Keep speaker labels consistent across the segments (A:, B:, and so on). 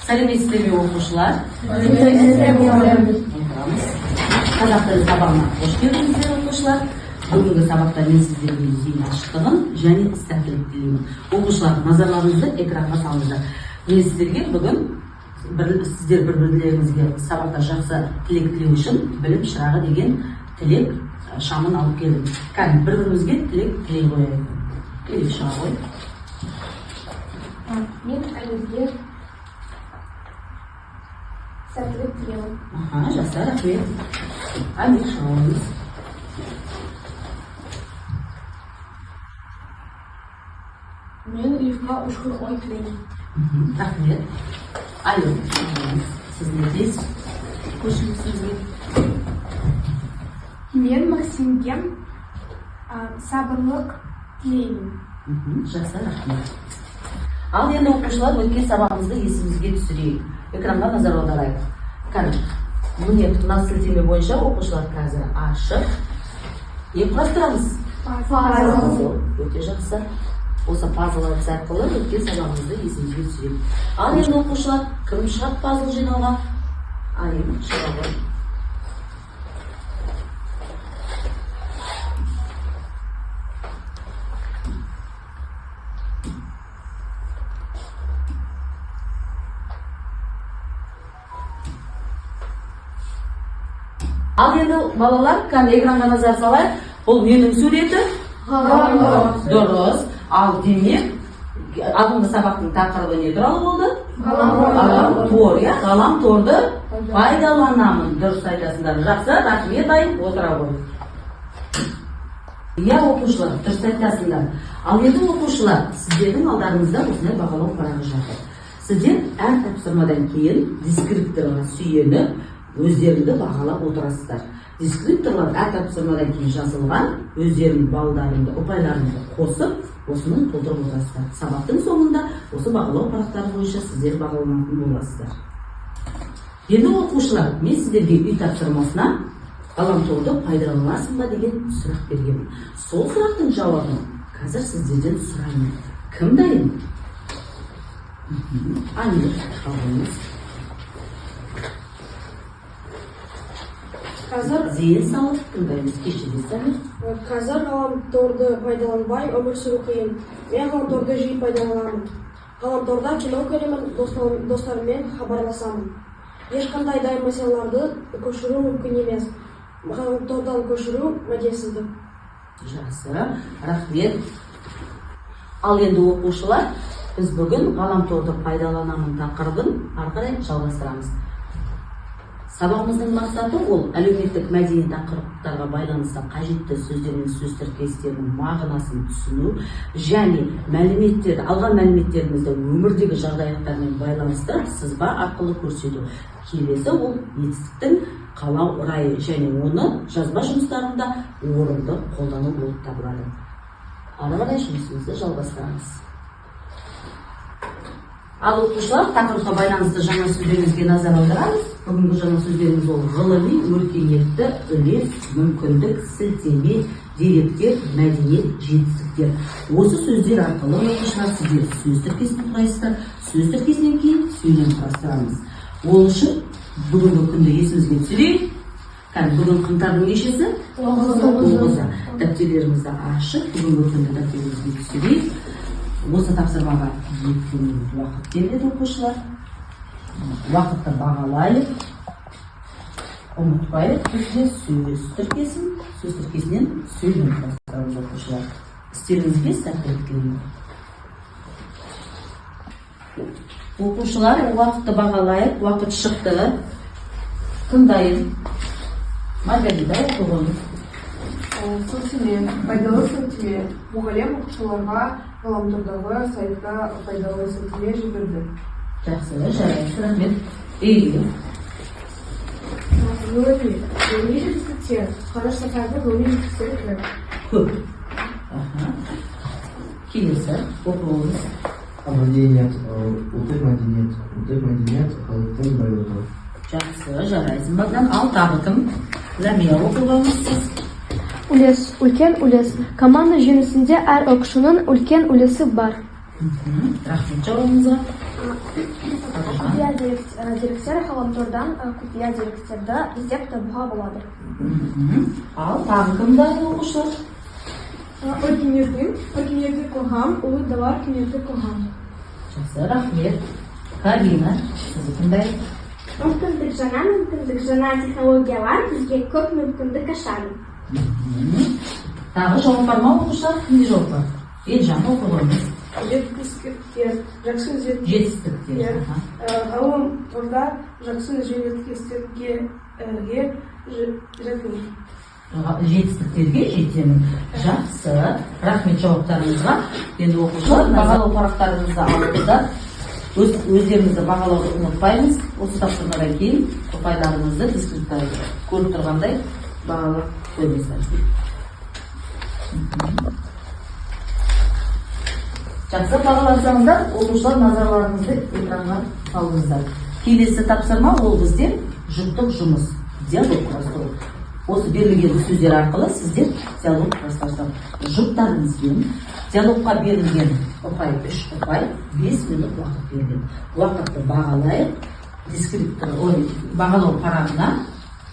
A: Сәлеметсіздер ме оқушылар? Қазақ тілі сабағына қош келдіңіздер оқушылар. Бүгінгі сабақта мен сіздерге зейін ашықтығын және сәттілік тілеймін. Оқушылар, назарларыңызды экранға салыңыздар. Мен сіздерге бүгін сіздер бір-бірлеріңізге сабақта жақсы тілек тілеу үшін білім шырағы деген тілек шамын алып келдім. Кәдімгі бір-бірімізге тілек тілей қояйық. Тілек шыға ғой.
B: Мен әлемге сәттілік тілеймін.
A: Жақсы, рахмет. Әлемге шыға қойыңыз.
B: Мен ұйыққа ұшқыр ой тілеймін.
A: Рахмет. Айлы, сіз не дейсіз?
B: Көшім сізге. Мен Максимге сабырлық тілеймін.
A: Жақсы, рахмет. Ал енді оқушылар өткен сабағымызды есімізге түсірейік. Экранға назар аударайық. Кәне, міне мына сілтеме бойынша оқушылар қазір ашық. Не құрастырамыз?
B: Пазл.
A: Өте жақсы. Осы пазл әдісі арқылы өткен сабағымызды есімізге түсірейік. Ал енді оқушылар кім шығады пазл жинауға? Айым шығады. Ал енді балалар, кәне экранға назар салайық. Бұл менің суреті? Дұрыс. Ал демек, алдыңғы сабақтың тақырыбы не туралы болды? Ғаламтор, иә? Ғаламторды пайдаланамын. Дұрыс айтасыңдар. Жақсы, рахмет, айып отыра ғой. Иә, оқушылар, дұрыс айтасыңдар. Ал енді оқушылар, сіздердің алдарыңызда осындай бағалау парағы жатыр. Сіздер әр тапсырмадан кейін дескрипторға сүйеніп өздеріңді бағалап отырасыздар. Дескрипторлар әр тапсырмадан кейін жазылған өздерінің балдарыңды, ұпайларыңды қосып, осының толтырып отырасыздар. Сабақтың соңында осы бағалау парақтары бойынша сіздер бағаланатын боласыздар. Енді оқушылар, мен сіздерге үй тапсырмасына ғаламторды пайдаланасың ба деген сұрақ бергенмін. Сол сұрақтың жауабын қазір сіздерден сұраймын. Кім дайын? Айнұр, қалғыңыз. Зейін салып тыңдаймыз, кешіріңіздер.
C: Қазір ғаламторды пайдаланбай өмір сүру қиын. Мен ғаламторды жиі пайдаланамын. Ғаламторда кино көремін, достарыммен хабарласамын. Ешқандай да мәселелерді көшіру мүмкін емес. Ғаламтордан көшіру мәдесіздік.
A: Жақсы, рахмет. Ал енді оқушылар, біз бүгін ғаламторды пайдаланамын тақырыбын ары қарай жалғастырамыз. Сабағымыздың мақсаты ол әлеуметтік мәдени тақырыптарға байланысты қажетті сөздер мен сөз тіркестерінің мағынасын түсіну және алған мәліметтерімізді өмірдегі жағдаяттармен байланысты сызба арқылы көрсету. Келесі ол етістіктің қалау райы және оны жазба жұмыстарында орынды қолдану болып табылады. Ары қарай жұмысымызды жалғастырамыз. Ал оқушылар, тақырыпқа байланысты жаңа сөздерімізге назар аударамыз. Бүгінгі жаңа сөздеріміз ол ғылыми, өркениетті, үлес, мүмкіндік, сілтеме, деректер, мәдениет, жетістіктер. Осы сөздер арқылы оқушылар сіздер сөз тіркесін құрайсыздар. Сөз тіркесінен кейін сөйлем құрастырамыз. Ол үшін бүгінгі күнді есімізге түсірейік. Бүгін қаңтардың нешесі? 9-ы. Дәптерлерімізді ашып, бүгінгі күнді дәптерімізге түсірейік. Осы тапсырмаға 2 минут уақыт беріледі оқушылар. Уақытты бағалайық. Ұмытпайық, бізде сөз тіркесінен сөйлем құрастырамыз оқушылар. Істеріңізге сәттілік тілеймін. Оқушылар, уақытты бағалайық, уақыт шықты. Кім дайын? Маргарита, оқығыңыз.
D: Сілтеме, пайдалы сілтеме. Мұғалім оқушыларға ғаламтордағы сайтқа пайдалы сілтеме жіберді.
A: Жақсы, жарайсыз, рахмет. Егер.
D: Ғылыми жетістіктер. Қараш сапарды ғылыми жетістіктер
A: Көп. Келесі, оқығыңыз.
E: Мәдениет, ұлттық мәдениет, халықтың байлығы.
A: Жақсы, жарайсыз, Богдан. Ал тағы кім? Ләмия, оқығыңыз сіз.
F: Үлес, үлкен үлес. Команда жүйесінде әр оқушының үлкен үлесі бар.
A: Рахмет жауабыңызға.
B: Құпия деректер ғаламтордан құпия деректерді іздеп табуға болады.
A: Ал тағы кім бар оқушылар?
D: Өркениетті қоғам, ұлы дала өркениетті қоғам.
A: Жақсы, рахмет. Карина, сізді тыңдайық.
B: Мүмкіндік жаңа технологиялар бізге көп мүмкіндік ашады.
A: Тағы жауап бар ма оқушылар? Кімде жауап бар? Елжан оқығанымыз.
D: Жетістіктер, жақсы
A: Жетістіктер.
D: ғаламторда жақсы жетістіктерге жетемін.
A: Жетістіктерге жетемін. Жақсы. Рахмет жауаптарыңызға. Енді оқушылар бағалау парақтарыңызды алыңыздар. Өздеріңізді бағалауды ұмытпаймыз. Осы тапсырмадан кейін ұпайларыңызды дискретті көріп тұрғандай бағалап қойыңыздар. Жақсы, бағалансаңыздар, оқушылар назарларыңызды экранға салыңыздар. Келесі тапсырма ол бізде жұптық жұмыс, диалог құрастыру. Осы берілген сөздер арқылы сіздер диалог құрастырасыздар. Жұптарыңызбен диалогқа берілген ұпай 3 ұпай, 5 минут уақыт берілген. Уақытты бағалайық, бағалау парағына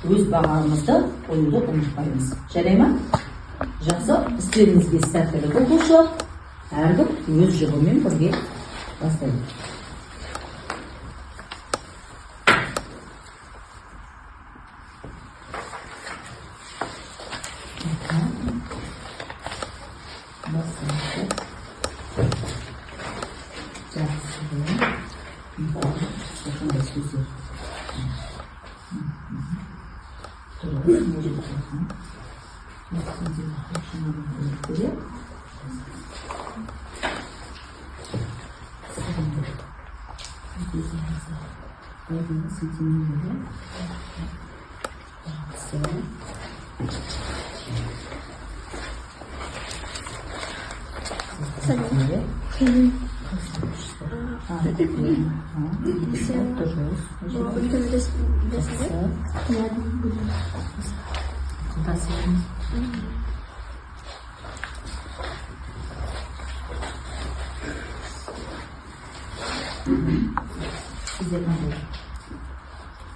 A: өз бағамызды қоюды ұмытпаймыз. Жарай ма? Жақсы, істеріңізге сәттілік оқушылар. Әркім өз жүгімен бірге бастайды.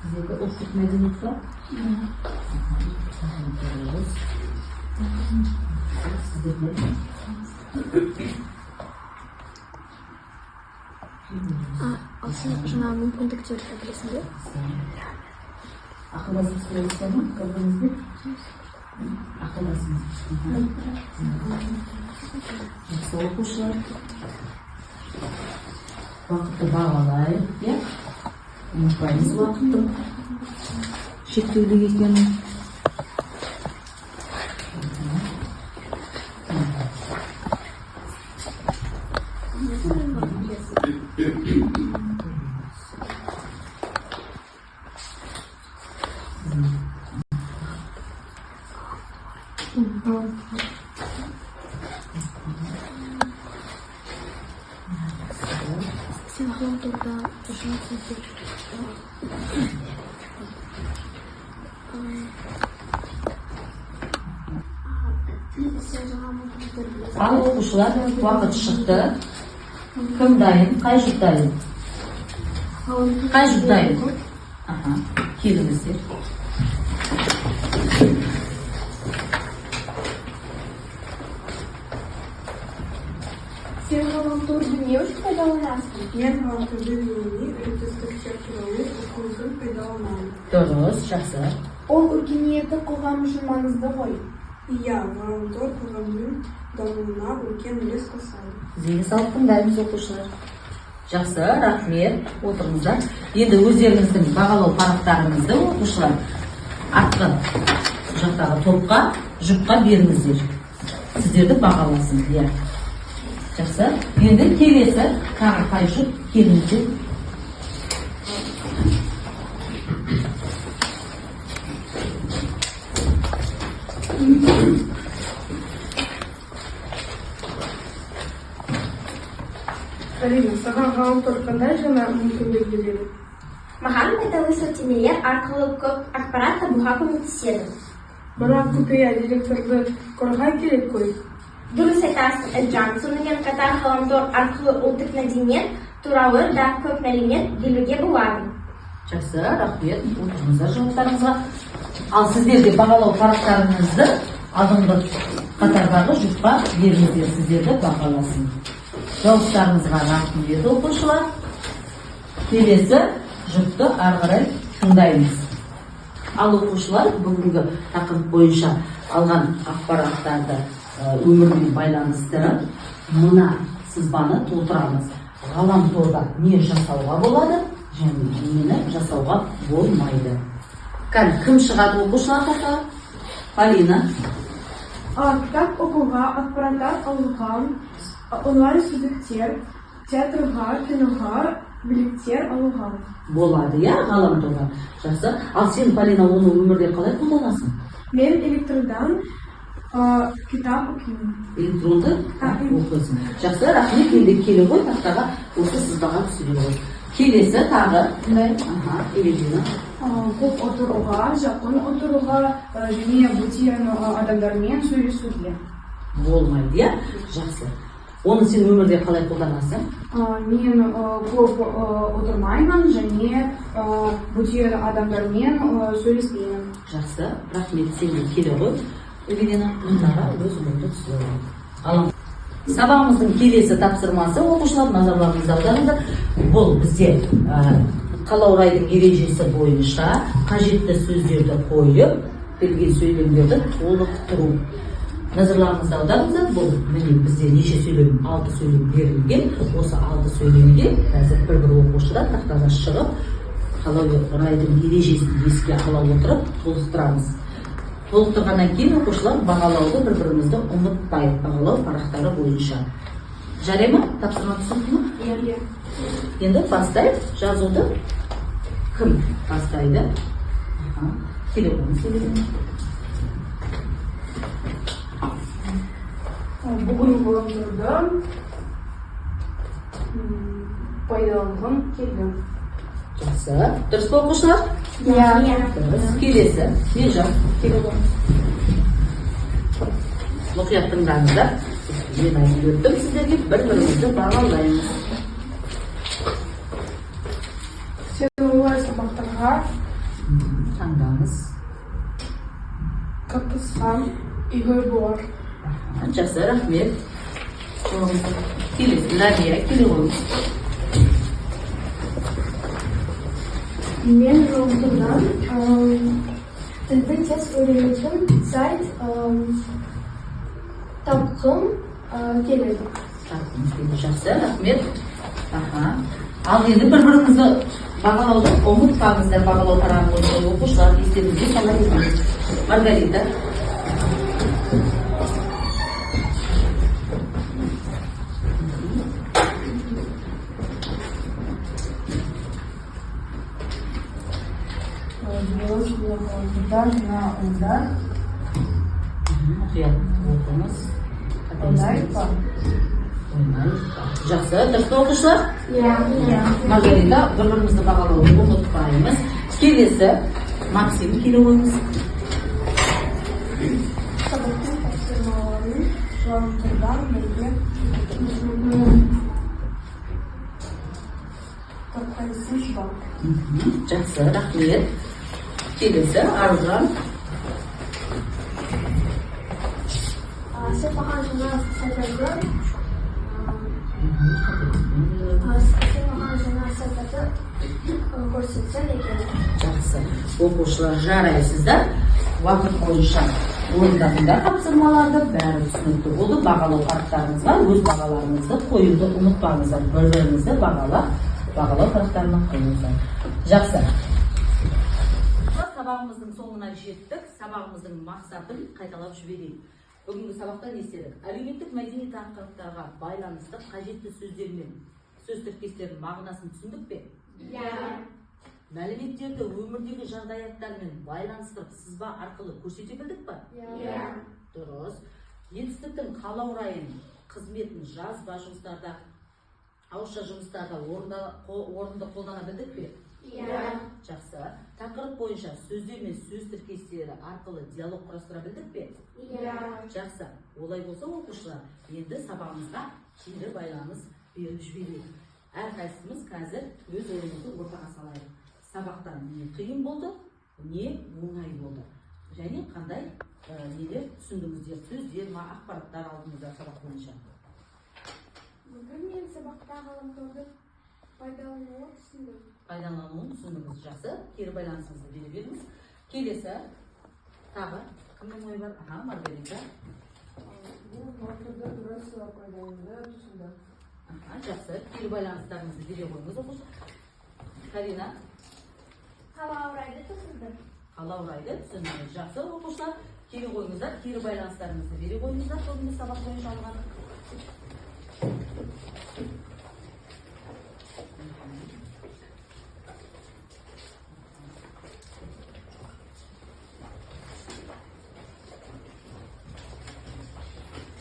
A: Sizde ufuk medeniyet var?
B: Aslında жаңа мүмкіндіктерді білесіңдер?
A: Ақылдасып сөйлесем ме? Көрдіңіздер? Ақылдасыңыз. Жақсы оқушылар. Уақытты бағалайық, иә? Ұмытпаймыз уақыттың шектеулі екенін.
B: Сен ғаламторда жаңа сөздер
A: Ал оқушылар, уақыт шықты. Кім дайын? Қай жұп дайын? Қай жұп дайын? Келіңіздер.
B: Сен ғаламторды не үшін пайдаланасың?
D: Мен ғаламторды жетістіктер туралы оқу үшін пайдаланамын.
A: Дұрыс, жақсы.
B: Ол өркениетті қоғам үшін маңызды ғой.
D: Иә, ғаламтор қоғамның дамуына үлкен үлес қосады.
A: Зейін салып тыңдаймыз оқушылар. Жақсы, рахмет, отырыңыздар. Енді өздеріңіздің бағалау парақтарыңызды оқушылар артқы жақтағы топқа, жұпқа беріңіздер. Сіздерді бағаласын, иә. Жақсы, енді келесі тағы қай жұп келіңіздер.
D: Карина, саған ғаламтор қандай жаңа мүмкіндік береді?
B: Маған пайдалы сілтемелер арқылы көп ақпарат табуға көмектеседі.
D: Бірақ құпия деректерді қорғау керек қой.
B: Дұрыс айтасың, Эльжан. Сонымен қатар ғаламтор арқылы ұлттық мәдениет туралы да көп мәлімет білуге болады.
A: Жақсы, рахмет. Отырыңыздар жауаптарыңызға. Ал сіздер де бағалау парақтарыңызды алдыңғы қатардағы жұртқа беріңіздер, сіздерді бағаласын. Жауаптарыңызға рахмет, оқушылар. Келесі жұртты ары қарай тыңдаймыз. Ал оқушылар бүгінгі тақырып бойынша алған ақпараттарды өмірмен байланыстырып, мына сызбаны толтырамыз. Ғаламторда не жасауға болады және нені жасауға болмайды. Кім шығады оқушылар тоқтар? Полина.
F: Кітап оқуға, ақпараттар алуға, онлайн сөздіктер, театрға, киноға, билеттер алуға.
A: Болады, иә, ғаламторда. Жақсы. Ал сен, Полина, оны өмірде қалай қолданасың?
F: Мен электрондан кітап оқимын.
A: Электронды оқисың. Жақсы, рахмет. Енді келе ғой тақтаға осы сызбаға түсіре ғой. Келесі тағы. Елена.
F: Көп отыруға, жақын отыруға, және бөтен адамдармен сөйлесуге.
A: Болмайды, иә? Жақсы. Оны сен өмірде қалай қолданасың?
F: Мен көп отырмаймын және бөтен адамдармен сөйлеспеймін.
A: Жақсы, рахмет. Сен де келе ғой. Елена, мұндағы өз өмірді түсіре ғой. Сабағымыздың келесі тапсырмасы, оқушылар, назарларыңызды аударыңыздар. Бұл бізде қалаурайдың ережесі бойынша қажетті сөздерді қойып, келген сөйлемдерді толықтыру. Назарларыңызды аударыңыздар. Бұл міне бізде неше сөйлем, 6 сөйлем берілген. Осы 6 сөйлемге қазір бір оқушыдан тақтаға шығып, қалаурайдың ережесін еске ала отырып толықтырамыз. Толықтырғаннан кейін оқушылар бағалауды бір-бірімізді ұмытпай, бағалау парақтары бойынша. Жарай ма? Тапсырма түсінді ме? Енді бастайық жазуды. Кім бастайды? Телефон сөйлеген.
F: Бүгін ғаламторды пайдаланғым келді.
A: Жақсы. Дұрыс па оқушылар? Дұрыс. Келесі. Не жақ? Телефон. Мұқият тыңдаңыздар. Мен айтып өттім сіздерге, бір-бірімізді бағалаймыз.
F: Сен олай сабақтарға
A: Таңдаңыз.
F: қатысқан үйір болар.
A: Жақсы, рахмет. Келесі. Ләния, келе ғой.
B: Мен ғаламтордан тілді тез үйренетін сайт тапқым келеді.
A: Жақсы, рахмет. Ал енді бір-біріңізді бағалауды ұмытпаңыздар. Бағалау парағы бойынша оқушылар естеріңізге сала кетіңіз. Маргарита. Мұқият оқыңыз. Жақсы, дұрыс па оқушылар? Маргарита, бір-бірімізді бағалауды ұмытпаймыз. Келесі, Максим, келе қойыңыз.
B: Сабақтың тапсырмаларын ғаламтордан бірге тапқайсың шығар.
A: Жақсы, рахмет. Келесі, Аружан.
B: Сен маған жаңа сайтарды көрсетсең екен.
A: Жақсы. Оқушылар жарайсыздар. Уақыт бойынша орындадыңдар тапсырмаларды, бәрі түсінікті болды. Бағалау парақтарыңызға өз бағаларыңызды қоюды ұмытпаңыздар. Бір-біріңізді бағалау парақтарына қойыңыздар. Жақсы. Сабағымыздың соңына жеттік. Сабағымыздың мақсатын қайталап жіберейік. Бүгінгі сабақта не істедік? Әлеуметтік мәдени тақырыптарға байланысты қажетті сөздер мен сөз тіркестерінің мағынасын түсіндік пе? Мәліметтерді өмірдегі жағдаяттармен байланыстырып сызба арқылы көрсете білдік пе? Дұрыс. Жетістіктің қалаурайын, қызметін жазба жұмыстарда Ауызша жұмыстарда орынды қолдана білдік пе?
B: Иә.
A: Жақсы. Тақырып бойынша сөздер мен сөз тіркестері арқылы диалог құрастыра білдік пе?
B: Иә.
A: Жақсы. Олай болса оқушылар, енді сабағымызға кері байланыс беріп жіберейік. Әрқайсымыз қазір өз ойымызды ортаға салайық. Сабақтан не қиын болды, не оңай болды. Және қандай нелер түсіндіңіздер, сөздер ма, ақпараттар алдыңыздар сабақ бойынша.
C: Бүгін мен сабақта ғаламторды пайдалануын түсіндім.
A: Пайдалануын түсіндіңіз. Жақсы. Кері байланысыңызды бере беріңіз. Келесі тағы кімнің ойы бар? Маргарита.
F: Мен ғаламторды дұрыс пайдалануды түсіндім.
A: Жақсы. Кері байланыстарыңызды бере қойыңыз оқушылар. Карина.
B: Қалаурайды түсіндім.
A: Қалаурайды түсіндіңіз. Жақсы оқушылар. Кері қойыңыздар. Кері байланыстарыңызды бере қойыңыздар. Бүгінгі сабақ бойынша алған.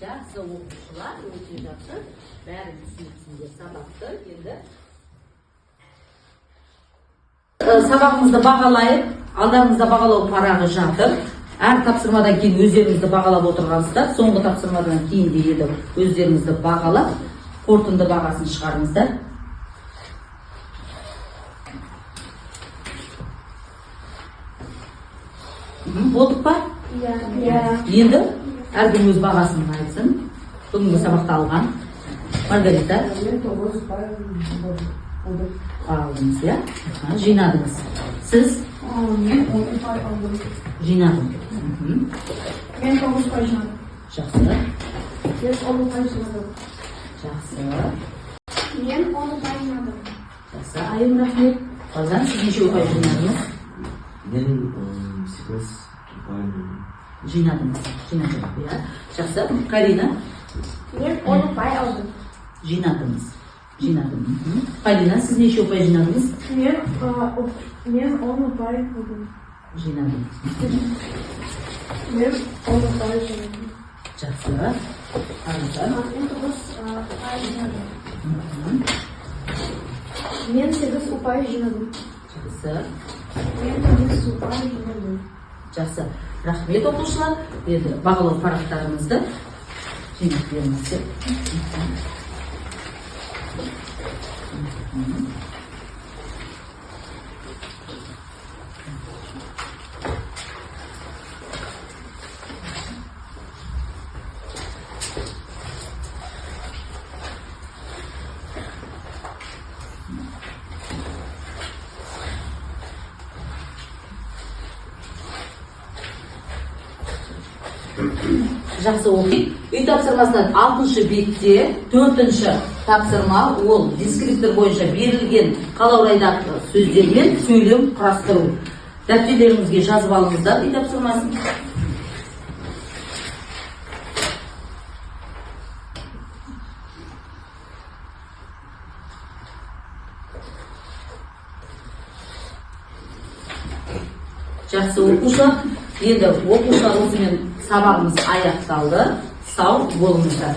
A: Жақсы оқушылар, өте жақсы. Бәрін түсінесіңдер сабақты. Енді сабағымызды бағалайық. Алдарыңызда бағалау парағы жатыр. Әр тапсырмадан кейін өздеріңізді бағалап отырғансыздар. Соңғы тапсырмадан кейін де еді өздеріңізді бағалап, қорытынды бағасын шығарыңыздар. Болдық па?
B: Иә.
A: Енді әркім өз бағасын айтсын. Бүгінгі сабақта алған. Маргарита.
F: Мен 9 ұпай алдым.
A: Алдыңыз, иә? Жинадыңыз. Сіз?
F: Мен 10 ұпай алдым.
A: Жинадым.
F: Мен 9 ұпай жинадым.
A: Жақсы.
F: Мен 10 ұпай жинадым.
A: Жақсы.
C: Мен 10 ұпай жинадым.
A: Жақсы. Айым, рахмет. Қалжан, сіз неше ұпай жинадыңыз?
E: Мен 8 ұпай
A: Жинадыңыз. Жинадыңыз, иә? Жақсы. Карина?
B: Мен 10 ұпай алдым.
A: Жинадыңыз. Жинадым. Полина, сіз неше ұпай жинадыңыз?
C: Мен 10 ұпай алдым.
A: Жинадым.
C: Мен 10 ұпай жинадым.
A: Жақсы. Арзан.
C: Мен 9 ұпай жинадым. Мен 8 ұпай жинадым.
A: Жақсы.
C: Мен 9 ұпай жинадым.
A: Жақсы. Рахмет оқушылар. Енді бағалау парақтарыңызды жинап беріңіздер. Жақсы оқиық. Үй тапсырмасынан 6-шы бетте 4-ші тапсырма ол дескриптор бойынша берілген қалаурайдағы сөздермен сөйлем құрастыру. Дәптерлеріңізге жазып алыңыздар үй тапсырмасын. Жақсы оқушылар. Енді оқушылар осымен сабағымыз аяқталды. Сау болыңыздар.